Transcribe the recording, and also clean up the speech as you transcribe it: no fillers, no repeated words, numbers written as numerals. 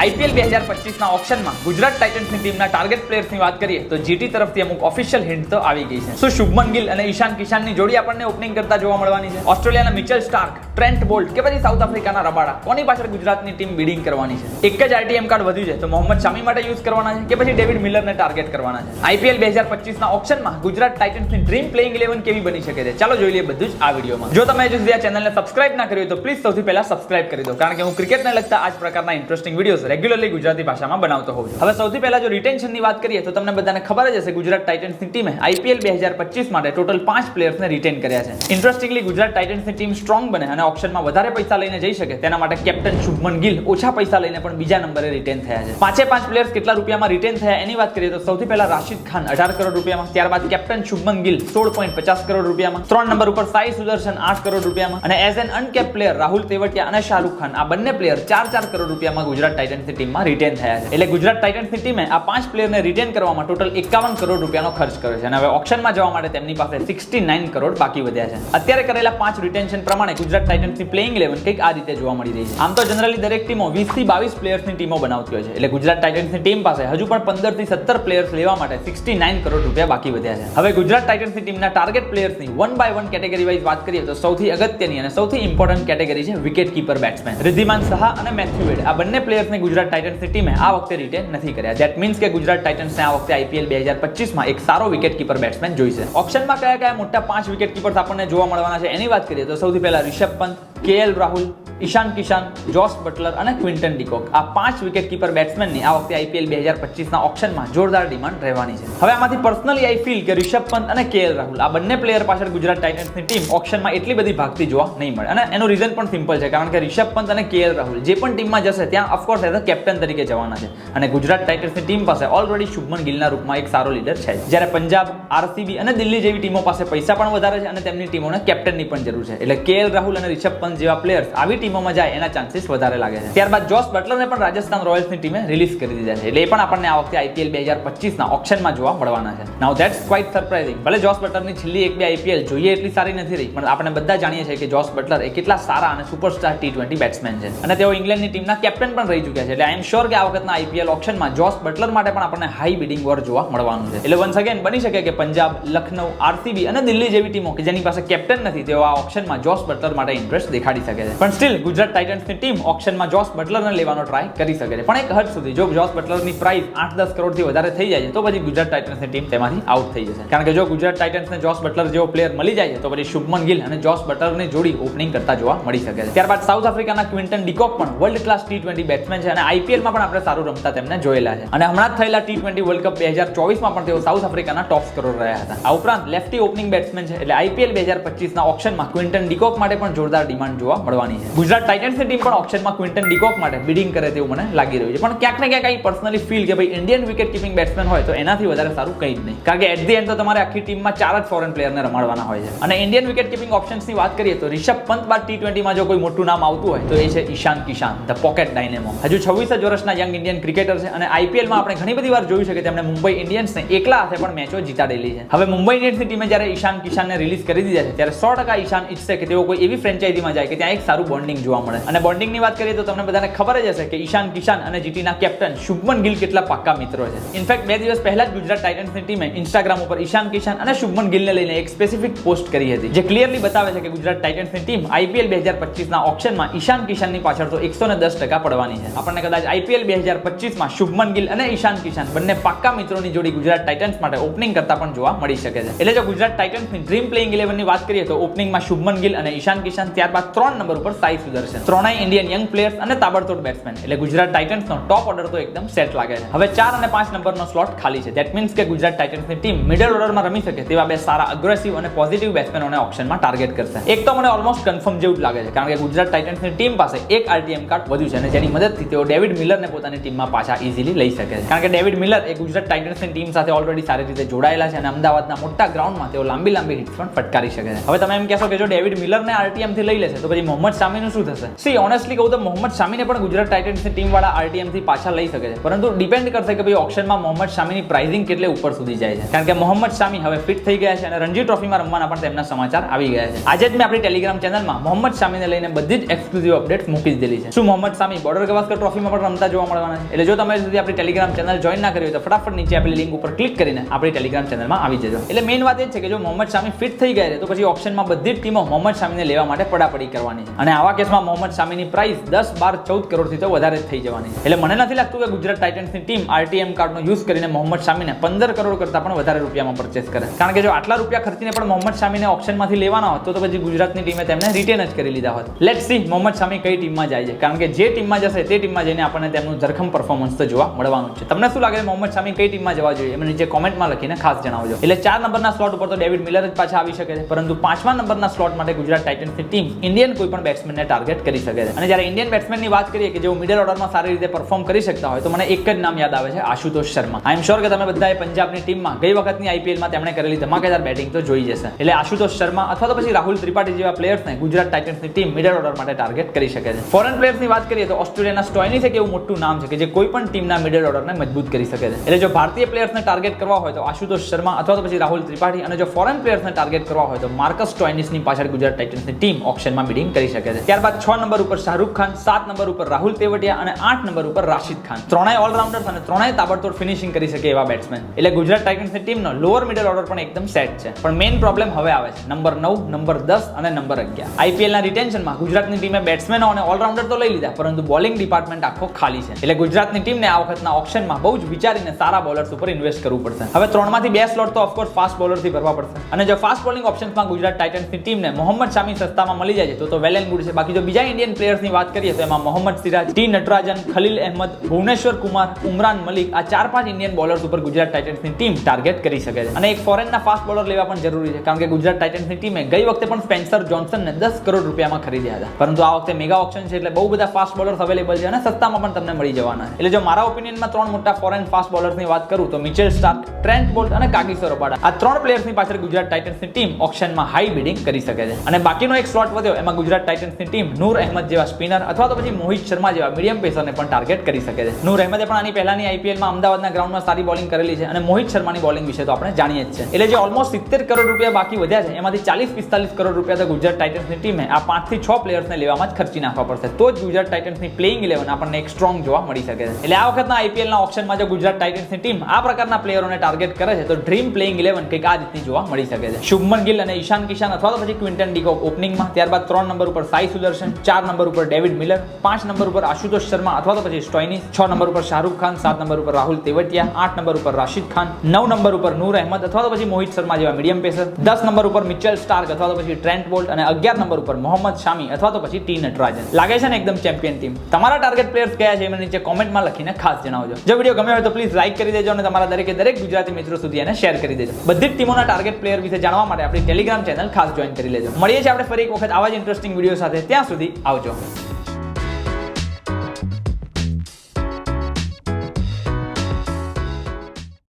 IPL 2025ના ઓક્શનમાં Gujarat ટાઇટન્સની ટીમના target પ્લેયર્સની વાત કરીએ તો જીટી તરફથી અમુક ઓફિશિયલ હિન્ટ તો આવી ગઈ છે. શું શુભમન ગિલ અને ઈશાન કિશાનની જોડી આપણને ઓપનિંગ કરતા જોવા મળવાની છે? ઓસ્ટ્રેલિયાના મિચેલ સ્ટાર્ક, ટ્રેન્ટ બોલ્ટ કે પછી સાઉથ આફ્રિકાના રબાડા, કોની પાછળ ગુજરાતની ટીમ બીડિંગ કરવાની છે? એક જ આરટીએમ કાર્ડ વધ્યું છે તો મોહમ્મદ શામી માટે યુઝ કરવાના છે કે પછી ડેવિડ મિલરને ટાર્ગેટ કરવાના છે? આઈપીએલ 2025ના ઓક્શનમાં ગુજરાત ટાઇટન્સની ડ્રીમ પ્લેઇંગ 11 કેવી બની શકે છે? ચાલો જોઈ લઈએ બધું જ આ વિડીયોમાં. જો તમે હજુ સુધી આ ચેનલને સબસ્ક્રાઇબ ના કરી હોય તો પ્લીઝ સૌથી પહેલા સબસ્ક્રાઇબ કરી દો, કારણ કે હું ક્રિકેટને લગતા આ જ પ્રકારના ઇન્ટરેસ્ટિંગ વિડીયોઝ રેગ્યુલરલી ગુજરાતી ભાષામાં બનાવતો હોઉં છું. હવે સૌથી પહેલા જો રિટેન્શનની વાત કરીએ તો તમને બધાને ખબર જ હશે ગુજરાત ટાઇટન્સની ટીમે આઈપીએલ 2025 માટે ટોટલ 5 પ્લેયર્સને રિટેન કર્યા છે. ઇન્ટરેસ્ટિંગલી ગુજરાત ટાઇટન્સની ટીમ સ્ટ્રોંગ બને અને ઓક્શનમાં વધારે પૈસા લઈને જઈ શકે તેના માટે કેપ્ટન શુભમન ગિલ ઓછા પૈસા લઈને પણ બીજા નંબરે રિટેન થયા છે. પાંચે પાંચ પ્લેયર્સ કેટલા રૂપિયામાં રિટેન થયા એની વાત કરીએ તો સૌથી પહેલા રાશિદ ખાન 18 કરોડ રૂપિયામાં, ત્યારબાદ કેપ્ટન શુભમન ગિલ 16.50 કરોડ રૂપિયામાં, 3 નંબર ઉપર સાઈ સુદર્શન 8 કરોડ રૂપિયામાં અને એઝ એન અનકેપ પ્લેયર રાહુલ તેવટિયા અને શાહરૂખ ખાન આ બંને પ્લેયર 4 કરોડ રૂપિયામાં ગુજરાત ટાઇટન્સની ટીમમાં રિટેન થયા છે. એટલે ગુજરાત ટાઇટન્સની ટીમે આ 5 પ્લેયરને રિટેન કરવામાં ટોટલ 51 કરોડ રૂપિયાનો ખર્ચ કર્યો છે અને હવે ઓક્શનમાં જવા માટે તેમની પાસે 69 કરોડ બાકી વધ્યા છે. અત્યારે કરેલા 5 રિટેન્શન પ્રમાણે ગુજરાત ટાઇટન્સની પ્લેઇંગ 11 કંઈક આ રીતે જોવા મળી રહી છે. આમ તો જનરલી દરેક ટીમો 20 થી 22 પ્લેયર્સની ટીમો બનાવતી હોય છે, એટલે ગુજરાત ટાઇટન્સની ટીમ પાસે હજુ પણ 15 થી 17 પ્લેયર્સ લેવા માટે 69 કરોડ રૂપિયા બાકી વધ્યા છે. હવે ગુજરાત ટાઇટન્સની ટીમના ટાર્ગેટ પ્લેયર્સની 1 બાય 1 કેટેગરી વાઇઝ વાત કરીએ તો સૌથી અગત્યની અને સૌથી ઇમ્પોર્ટન્ટ કેટેગરી છે wicket keeper batsman. Wriddhiman Saha અને મેથ્યુ વેડ આ બંને પ્લેયર્સને ગુજરાત ટાઇટન્સની ટીમે આ વખતે રિટેન નથી કર્યા. ધેટ મીન્સ કે ગુજરાત ટાઇટન્સને આ વખતે આઈપીએલ 2025માં એક સારો વિકેટ કીપર બેટ્સમેન જોઈશે. ઓક્શનમાં કયા મોટા 5 વિકેટ કીપર્સ આપણને જોવા મળવાના છે એની વાત કરીએ તો સૌથી પહેલા રિષભ પંત, કેએલ રાહુલ, ઈશાન કિશાન, જોસ બટલર અને ક્વિન્ટન ડિકોક આ 5 વિકેટ કીપર બેટ્સમેનની આ વખતે આઈપીએલ 2025ના ઓક્શનમાં જોરદાર ડિમાન્ડ રહેવાની છે. હવે આમાંથી પર્સનલી આઈ ફીલ કે રિષભ પંત અને કેએલ રાહુલ આ બંને પ્લેયર પાછળ ગુજરાત ટાઇટન્સની ટીમ ઓક્શનમાં એટલી બધી ભાગતી જોવા નહીં મળે અને એનું રીઝન પણ સિમ્પલ છે, કારણ કે રિષભ પંત અને કેએલ રાહુલ જે પણ ટીમમાં જશે ત્યાં ઓફકોર્સ એઝ અ કેપ્ટન તરીકે જવાના છે અને ગુજરાત ટાઇટન્સની ટીમ પાસે ઓલરેડી શુભમન ગિલના રૂપમાં એક સારો લીડર છે. જ્યારે પંજાબ, આરસીબી અને દિલ્હી જેવી ટીમો પાસે પૈસા પણ વધારે છે અને તેમની ટીમોને કેપ્ટનની પણ જરૂર છે, એટલે કેએલ રાહુલ અને રિષભ પંત જેવા પ્લેયર્સ આવી ટીમોમાં જાય એના ચાન્સીસ વધારે લાગે છે. ત્યારબાદ જોસ બટલરને પણ રાજસ્થાન રોયલ્સની ટીમે રિલીઝ કરી દીધા છે, એટલે એ પણ આપણને આ વખતે આઈપીએલ 2025ના ઓક્શનમાં જોવા મળવાના છે. નાઉ ધેટ્સ ક્વાઇટ સરપ્રાઇઝિંગ. ભલે જોસ બટલરની છેલ્લી એક બે આઈપીએલ જોઈએ એટલી સારી નથી રહી, પણ આપણે બધા જાણીએ છીએ કે જોસ બટલર એ કેટલા સારા અને સુપરસ્ટાર T20 બેટ્સમેન છે અને તેઓ ઇંગ્લેન્ડની ટીમના કેપ્ટન પણ રહી ચૂક્યા છે, એટલે આઈ એમ શ્યોર કે આ વખતના આઈપીએલ ઓક્શનમાં જોસ બટલર માટે પણ આપણને હાઈ બિડિંગ વોર જોવા મળવાનું છે. એટલે વન્સ અગેન બની શકે કે પંજાબ, લખનઉ, આરસીબી અને દિલ્હી જેવી ટીમો કે જેની પાસે કેપ્ટન નથી તેઓ આ ઓક્શનમાં જોસ બટલર માટે ઇન્ટરેસ્ટ દેખાડી શકે છે. પણ સ્ટીલ ગુજરાત ટાઇટન્સની ટીમ ઓક્શનમાં જોસ બટલરને લેવાનો ટ્રાય કરી શકે છે, પણ એક હદ સુધી. જો જોસ બટલરની પ્રાઇસ 8-10 કરોડથી વધારે થઈ જાય છે તો પછી ગુજરાત ટાઇટન્સની ટીમ તેમાંથી આઉટ થઈ જશે, કારણ કે જો ગુજરાત ટાઇટન્સને જોસ બટલર જેવો પ્લેયર મળી જાય છે તો પછી શુભમન ગિલ અને જોસ બટલરની જોડી ઓપનિંગ કરતા જોવા મળી શકે છે. ત્યારબાદ સાઉથ આફ્રિકાના ક્વિન્ટન ડિકોક પણ વર્લ્ડ ક્લાસ T20 બેટ્સમેન છે અને આઈપીએલમાં પણ આપણે સારું રમતા તેમને જોયેલા છે અને હમણાં જ થયેલા T20 વર્લ્ડ કપ 2024માં પણ તેઓ સાઉથ આફ્રિકાના ટોપ સ્કોરર રહ્યા હતા. આ ઉપરાંત લેફ્ટી ઓપનિંગ બેટ્સમેન છે, એટલે આઈપીએલ 2025ના ઓક્શનમાં ક્વિન્ટન ડિકોક માટે પણ જોરદાર ડિમાન્ડ જોવા મળવાની છે. ગુજરાત ટાઇટન્સની ટીમ પણ ઓક્શનમાં ક્વિન્ટન ડિકોક માટે બિડિંગ કરે તેવું મને લાગી રહ્યું છે, પણ ક્યાંક ને ક્યાંક પર્સનલી ફીલ કે ભાઈ ઇન્ડિયન વિકેટ કીપિંગ બેટ્સમેન હોય તો એનાથી વધારે સારું કંઈ જ નહીં, કારણ કે એટ ધી એન્ડ તો તમારે આખી ટીમમાં 4 જ ફોરેન પ્લેયરને રમાડવાના હોય છે. અને ઇન્ડિયન વિકેટ કીપિંગ ઓપ્શન્સની વાત કરીએ તો રિષભ પંત બાદ T20માં જો કોઈ મોટું નામ આવતું હોય તો એ છે ઈશાન કિશાન, ધ પોકેટ ડાયનેમો. હજુ 26 જ વર્ષના યંગ ઇન્ડિયન ક્રિકેટર છે અને આઈપીએલમાં આપણે ઘણી બધી વાર જોયું છે કે તેમણે મુંબઈ ઇન્ડિયન્સને એકલા હાથે પણ મેચો જીતાડેલી છે. હવે મુંબઈ ઇન્ડિયન્સની ટીમે જ્યારે ઈશાન કિશાનને રિલીઝ કરી દીધા છે ત્યારે 100% ઈશાન ઈચ્છે કે તેઓ કોઈ એવી ફ્રેન્ચાઇઝીમાં જાય કે ત્યાં એક સારું બોન્ડિંગ જોવા મળે. અને બોન્ડિંગની વાત કરીએ તો તમને બધાને ખબર જ હશે કે ઈશાન કિશાન અને જીટીના કેપ્ટન શુભમન ગિલ કેટલા પાક્કા મિત્રો છે. ઇનફેક્ટ 2 દિવસ પહેલા જ ગુજરાત ટાઇટન્સની ટીમે ઇન્સ્ટાગ્રામ ઉપર ઈશાન કિશાન અને શુભમન ગિલને લઈને એક સ્પેસિફિક પોસ્ટ કરી હતી, જે ક્લિયરલી બતાવે છે કે ગુજરાત ટાઇટન્સની ટીમ આઈપીએલ 2025ના ઓક્શનમાં ઈશાન કિશાનની પાછળ તો 110% પડવાની છે. આપણને કદાચ આઈપીએલ 2025માં શુભમન ગિલ અને ઈશાન કિશાન બંને પાક્કા મિત્રોની જોડી ગુજરાત ટાઇટન્સ માટે ઓપનિંગ કરતા પણ જોવા મળી શકે છે. એટલે જો ગુજરાત ટાઇટન્સની ડ્રીમ પ્લેઇંગ 11 ની વાત કરીએ તો ઓપનિંગમાં શુભમન ગિલ અને ઈશાન કિશાન, ત્યારબાદ 3 નંબર ઉપર સાઈ સુદર્શન, ત્રણેય ઇન્ડિયન યંગ પ્લેયર્સ અને તાબડતોડ બેટ્સમેન, એટલે ગુજરાત ટાઇટન્સનો ટોપ ઓર્ડર તો એકદમ સેટ લાગે છે. હવે 4 અને 5 નંબરનો સ્લોટ ખાલી છે. ધેટ મીન્સ કે ગુજરાત ટાઇટન્સની ટીમ મિડલ ઓર્ડરમાં રમી શકે તેવા બે સારા અગ્રેસિવ અને પોઝિટિવ બેટ્સમેનોને ઓપ્શનમાં ટાર્ગેટ કરશે. એક તો મને ઓલમોસ્ટ કન્ફર્મ જેવું જ લાગે છે, કારણ કે ગુજરાત ટાઇટન્સની ટીમ પાસે એક આરટીએમ કાર્ડ વધ્યું છે અને જેની મદદથી તેઓ ડેવિડ મિલરને પોતાની ટીમમાં પાછા ઇઝીલી લઈ શકે છે, કારણ કે ડેવિડ મિલર એ ગુજરાત ટાઇટન્સની ટીમ સાથે ઓલરેડી સારી રીતે જોડાયેલા છે અને અમદાવાદના મોટા ગ્રાઉન્ડમાં તેઓ લાંબી હિટ્સ પણ ફટકારી શકે છે. હવે તમે એમ કહેશો કે જો ડેવિડ મિલરને આરટીએમ થી લઈ લેશે તો પછી મોહમ્મદ શામીનું શું થશે? સી ઓનેસ્ટલી કહું તો મોહમ્મદ શામીને પણ ગુજરાત ટાઇટન્સની ટીમ વાળા આરટીએમ થી પાછા લઈ શકે છે, પરંતુ ડિપેન્ડ કરશે કે ભાઈ ઓપ્શનમાં મોહમ્મદ શામીની પ્રાઇસિંગ કેટલે ઉપર સુધી જાય છે, કારણ કે મોહમ્મદ શામી હવે ફિટ થઈ ગયા છે અને રણજી ટ્રોફીમાં રમવાના પણ તેમના સમાચાર આવી ગયા છે. આજે જ મેં આપણી ટેલિગ્રામ ચેનલમાં મોહમ્મદ શામીને લઈને બધી જ એક્સક્લુઝિવ અપડેટ મૂકી દીધેલી છે. શું મોહમ્મદ શામી બોર્ડર ગવાસ્કર ટ્રોફીમાં પણ રમતા જોવા મળવાના છે? એટલે જો તમે સુધી આપણી ટેલિગ્રામ ચેનલ જોઈન ના કરી હોય તો ફટાફટ નીચે આપેલી લિંક ઉપર ક્લિક કરીને આપણી ટેલિગ્રામ ચેનલમાં આવી જજો. એટલે મેઇન વાત એ છે કે જો મોહમ્મદ શામી ફિટ થઈ ગયા છે તો પછી ઓપ્શનમાં બધી જ ટીમો મોહમ્મદ શામીને લેવા માટે પડાપડી કરવાની છે, અને આવા કેસમાં મોહમ્મદ શામીની પ્રાઇસ 10, 12, 14 કરોડથી તો વધારે જ થઈ જવાની છે. એટલે મને નથી લાગતું કે ગુજરાત ટાઇટન્સની ટીમ આરટીએમ કાર્ડનો યુઝ કરીને મોહમ્મદ શામીને 15 કરોડ કરતા પણ વધારે રૂપિયામાં પરચેસ કરે, કારણ કે જો આટલા રૂપિયા ખર્ચીને પણ મોહમ્મદ શામીને ઓપ્શનમાંથી લેવાના હોત તો પછી ગુજરાતની ટીમે તેમને રિટેન જ કરી લીધા હોત. લેટ્સ સી મોહમ્મદ શામી કઈ ટીમમાં જાય છે, કારણ કે જે ટીમમાં જશે તે ટીમમાં જઈને આપણને તેમનું ધરખમ પરફોર્મન્સ તો જોવા મળવાનું છે. તમને શું લાગે છે મોહમ્મદ શામી કઈ ટીમમાં જવા જોઈએ? એમને નીચે કોમેન્ટમાં લખીને ખાસ જણાવજો. એટલે 4 નંબરના સ્લોટ ઉપર તો ડેવિડ મિલર જ પાછા આવી શકે છે, પરંતુ 5મા નંબરના સ્લોટ માટે ગુજરાત ટાઇટન્સની ટીમ ઇન્ડિયન કોઈ પણ બેટ્સમેનને ટાર્ગેટ કરી શકે છે. અને જ્યારે ઇન્ડિયન બેટ્સમેનની વાત કરીએ કે જેઓ મિડલ ઓર્ડરમાં સારી રીતે પરફોર્મ કરી શકતા હોય તો મને એક જ નામ યાદ આવે છે, આશુતોષ શર્મા. આઈ એમ શ્યોર કે તમે બધાએ પંજાબની ટીમમાં ગઈ વખતની આઈપીએલમાં તેમણે કરેલી ધમાકેદાર બેટિંગ તો જોઈ જશે. એટલે આશુતોષ શર્મા અથવા તો પછી રાહુલ ત્રિપાઠી જેવા પ્લેયર્સને ગુજરાત ટાઇટન્સની ટીમ મિડલ ઓર્ડર માટે ટાર્ગેટ કરી શકે છે. ફોરેન પ્લેયર્સની વાત કરીએ તો ઓસ્ટ્રેલિયાના સ્ટોઇનિસ એક એવું મોટું નામ છે કે જે કોઈ પણ ટીમના મિડલ ઓર્ડરને મજબૂત કરી શકે છે. એટલે જો ભારતીય પ્લેયર્સને ટાર્ગેટ કરવા હોય તો આશુતોષ શર્મા અથવા તો પછી રાહુલ ત્રિપાઠી, અને જો ફોરેન પ્લેયર્સને ટાર્ગેટ કરવા હોય તો માર્કસ સ્ટોઇનિસની પાછળ ગુજરાત ટાઇટન્સની ટીમ ઓપ્શનમાં બિડિંગ કરી શકે છે. ત્યારબાદ 6 નંબર ઉપર શાહરૂખ ખાન, 7 નંબર ઉપર રાહુલ તેવટિયા અને 8 નંબર ઉપર રાશિદ ખાન. ત્રણેય ઓલરાઉન્ડર્સ અને ત્રણેય તાબડતોડ ફિનિશિંગ કરી શકે એવા બેટ્સમેન. એટલે ગુજરાત ટાઇટન્સની ટીમનો લોઅર મિડલ ઓર્ડર પણ એકદમ સેટ છે. પણ મેઇન પ્રોબ્લેમ હવે આવે છે નંબર 9, નંબર 10 અને નંબર 11. આઈપીએલના રિટેન્શનમાં ગુજરાતની ટીમે બેટ્સમેનો અને ઓલરાઉન્ડર તો લઈ લીધા, પરંતુ બોલિંગ ડિપાર્ટમેન્ટ આખો ખાલી છે. એટલે ગુજરાતની ટીમને આ વખતના ઓપ્શનમાં બહુ જ વિચારીને સારા બોલર્સ ઉપર ઇન્વેસ્ટ કરવું પડશે. હવે 3માંથી 2 સ્લોટ તો ઓફકોર્સ ફાસ્ટ બોલરથી ભરવા પડશે, અને જો ફાસ્ટ બોલિંગ ઓપ્શન્સમાં ગુજરાત ટાઇટન્સની ટીમને મોહમ્મદ શામી સસ્તામાં મળી જાય છે તો વેલ એન્ડ ગુડ છે. બાકી જો બીજા ઇન્ડિયન પ્લેયર્સની વાત કરીએ તો એમાં મોહમ્મદ સિરાજ, ટી નટરાજન, ખલીલ અહેમદ, ભુવનેશ્વર કુમાર, ઉમરાન મલિક, આ 4-5 ઇન્ડિયન બોલર્સ ઉપર ગુજરાત ટાઇટન્સની ટીમ ટાર્ગેટ કરી શકે છે. અને એક ફોરેનના ફાસ્ટ બોલર લેવા પણ જરૂરી છે, કારણ કે ગુજરાત ટાઇટન્સની ટીમે ગઈ વખતે પણ સ્પેન્સર જોન્સનને 10 કરોડ રૂપિયામાં ખરીદ્યા હતા, પરંતુ આ વખતે મેગા ઓપ્શન છે એટલે બહુ બધા ફાસ્ટ બોલર્સ અવેલેબલ છે અને સસ્તામાં પણ તમને મળી જવાના છે. એટલે જો મારા ઓપિનિયનમાં 3 મોટા ફોરેન ફાસ્ટ બોલર્સની વાત કરું તો મિચેલ સ્ટાર્ક, ટ્રેન્ટ બોલ્ટ અને કાગિસો રબાડા, આ 3 પ્લેયર્સની પાછળ ગુજરાત ટાઇટન્સની ટીમ ઓપ્શનમાં હાઈ બિડિંગ કરી શકે છે. અને બાકીનો એક સ્લોટ વધ્યો, એમાં ગુજરાત ટાઇટન્સની ટીમ નૂર અહેમદ જેવા સ્પિનર અથવા તો પછી મોહિત શર્મા જેવા મીડિયમ પેસરને પણ ટાર્ગેટ કરી શકે છે. નૂર અહેમદે પણ આની પહેલાની આઈપીએલમાં અમદાવાદના ગ્રાઉન્ડમાં સારી બોલિંગ કરેલી છે, અને મોહિત શર્માની બોલિંગ વિશે તો આપણે જાણીએ જ છે. એટલે જે ઓલમોસ્ટ 70 કરોડ રૂપિયા બાકી વધ્યા છે એમાંથી 40-45 કરોડ રૂપિયા તો ગુજરાત ટાઇટન્સની ટીમે આ 5 થી 6 પ્લેયર્સને લેવામાં જ ખર્ચી નાખવા પડશે, તો જ ગુજરાત ટાઇટન્સની પ્લેઇંગ 11 આપણને એક સ્ટ્રોંગ જોવા મળી શકે છે. એટલે આ વખતના આઈપીએલના ઓપ્શનમાં જો ગુજરાત ટાઇટન્સની ટીમ આ પ્રકારના પ્લેયરોને ટાર્ગેટ કરે છે તો ડ્રીમ પ્લેઇંગ 11 કંઈક આ રીતની જોવા મળી શકે છે. શુભમન ગિલ અને ઈશાન કિશાન અથવા તો પછી ક્વિન્ટન ડીકોક ઓપનિંગમાં, ત્યારબાદ 3 નંબર ઉપર સાઈ સુદર્શન, 4 નંબર ઉપર ડેવિડ મિલર, 5 નંબર ઉપર આશુતોષ શર્મા અથવા તો પછી સ્ટોઇનિસ, 6 નંબર ઉપર શાહરૂખ ખાન, 7 નંબર ઉપર રાહુલ તેવટિયા, 8 નંબર ઉપર રાશિદ ખાન, 9 નંબર ઉપર નૂર અહેમદ અથવા તો પછી મોહિત શર્મા જેવા મીડિયમ પેસર, 10 નંબર ઉપર મિચેલ સ્ટાર્ક અથવા તો પછી ટ્રેન્ટ બોલ્ટ, અને 11 નંબર ઉપર મોહમ્મદ શામી અથવા તો પછી ટી નટરાજન. લાગે છે ને એકદમ ચેમ્પિયન ટીમ? તમારા ટાર્ગેટ પ્લેયર્સ કયા છે એમને નીચે કોમેન્ટમાં લખીને ખાસ જણાવજો. જો વિડીયો ગમ્યો હોય તો પ્લીઝ લાઈક કરી દેજો અને તમારા દરેક ગુજરાતી મિત્રો સુધી એને શેર કરી દેજો. બધી જ ટીમોના ટાર્ગેટ પ્લેયર વિશે જાણવા માટે આપણી ટેલિગ્રામ ચેનલ ખાસ જોઈન કરી લેજો. મળીએ છીએ આપણે ફરી એક વખત આવા જ ઇન્ટરેસ્ટિંગ વિડીયો સાથે. ત્યાં સુધી આવજો.